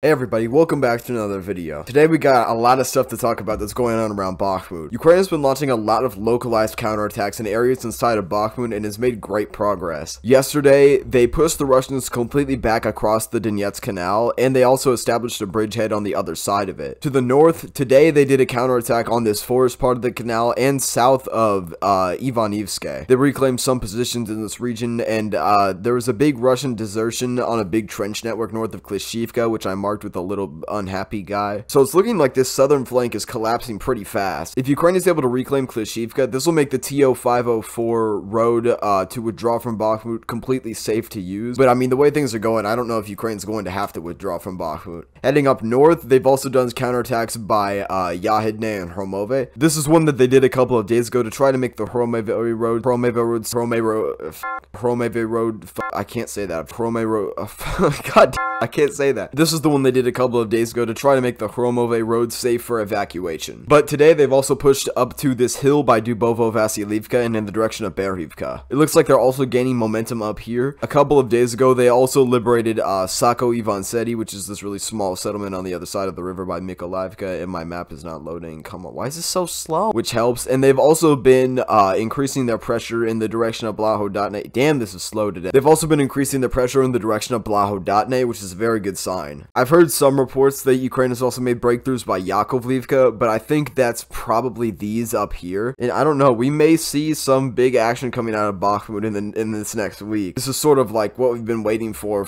Hey everybody, welcome back to another video. Today we got a lot of stuff to talk about that's going on around Bakhmut. Ukraine has been launching a lot of localized counterattacks in areas inside of Bakhmut and has made great progress. Yesterday, they pushed the Russians completely back across the Donetsk Canal, and they also established a bridgehead on the other side of it. To the north, today they did a counterattack on this forest part of the canal and south of Ivanivske. They reclaimed some positions in this region, and there was a big Russian desertion on a big trench network north of Klishivka, which I marked with a little unhappy guy. So it's looking like this southern flank is collapsing pretty fast. If Ukraine is able to reclaim Klishivka, this will make the TO 504 road to withdraw from Bakhmut completely safe to use. But I mean, the way things are going, I don't know if Ukraine's going to have to withdraw from Bakhmut. Heading up north, they've also done counterattacks by Yahidne and Hromove. This is one that they did a couple of days ago to try to make the Hromove road, I can't say that. God, I can't say that. This is the one they did a couple of days ago to try to make the Hromove road safe for evacuation. But today they've also pushed up to this hill by Dubovo-Vasilivka and in the direction of Berivka. It looks like they're also gaining momentum up here. A couple of days ago, they also liberated Sako Ivanseti, which is this really small settlement on the other side of the river by Mykolaievka, and my map is not loading. Come on, why is this so slow? Which helps. And they've also been increasing their pressure in the direction of Blahodotne. Damn, this is slow today. They've also been increasing their pressure in the direction of Blahodotne, which is a very good sign. I've heard some reports that Ukraine has also made breakthroughs by Yakovlivka, but I think that's probably these up here. And I don't know, we may see some big action coming out of Bakhmut in this next week. This is sort of like what we've been waiting for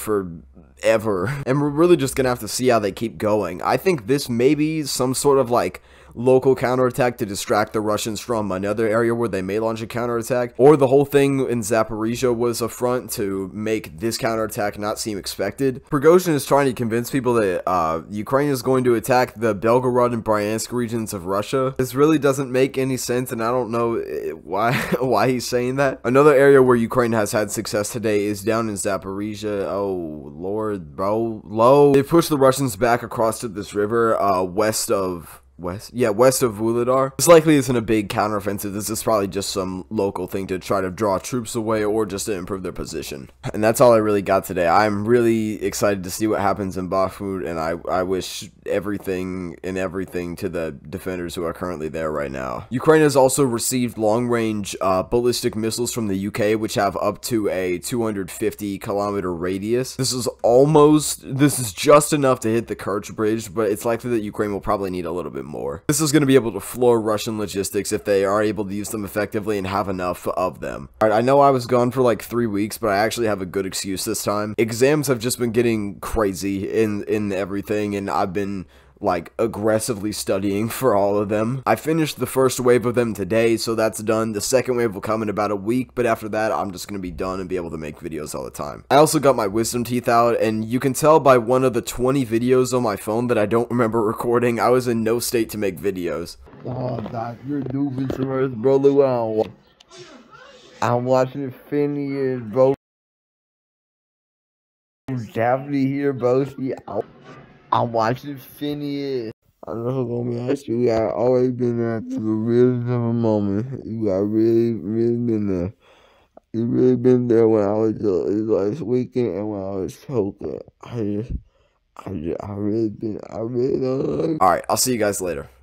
ever. And we're really just gonna have to see how they keep going. I think this may be some sort of like local counterattack to distract the Russians from another area where they may launch a counterattack, or the whole thing in Zaporizhzhia was a front to make this counterattack not seem expected. Prigozhin is trying to convince people that Ukraine is going to attack the Belgorod and Bryansk regions of Russia. This really doesn't make any sense, and I don't know why he's saying that. Another area where Ukraine has had success today is down in Zaporizhzhia. Oh lord, bro, low. They pushed the Russians back across to this river west of Vuhledar. This likely isn't a big counteroffensive. This is probably just some local thing to try to draw troops away or just to improve their position. And that's all I really got today. I'm really excited to see what happens in Bakhmut, and I wish everything to the defenders who are currently there right now. Ukraine has also received long-range ballistic missiles from the UK, which have up to a 250-kilometer radius. This is just enough to hit the Kerch bridge, but it's likely that Ukraine will probably need a little bit more. This is going to be able to floor Russian logistics if they are able to use them effectively and have enough of them. Alright, I know I was gone for like 3 weeks, but I actually have a good excuse this time. Exams have just been getting crazy in everything, and I've been like aggressively studying for all of them. I finished the first wave of them today, so that's done. The second wave will come in about a week, but after that, I'm just going to be done and be able to make videos all the time. I also got my wisdom teeth out, and you can tell by one of the 20 videos on my phone that I don't remember recording. I was in no state to make videos. Oh, Doc, you're doing some earth, bro. Look what I'm watching Phineas, bro. Davydiv here, bro. I'm watching Phineas. I know who's gonna be honest. You got always been there to the realest of a moment. You got really been there. You really been there when I was last weekend and when I was choking. I really don't know. Alright, I'll see you guys later.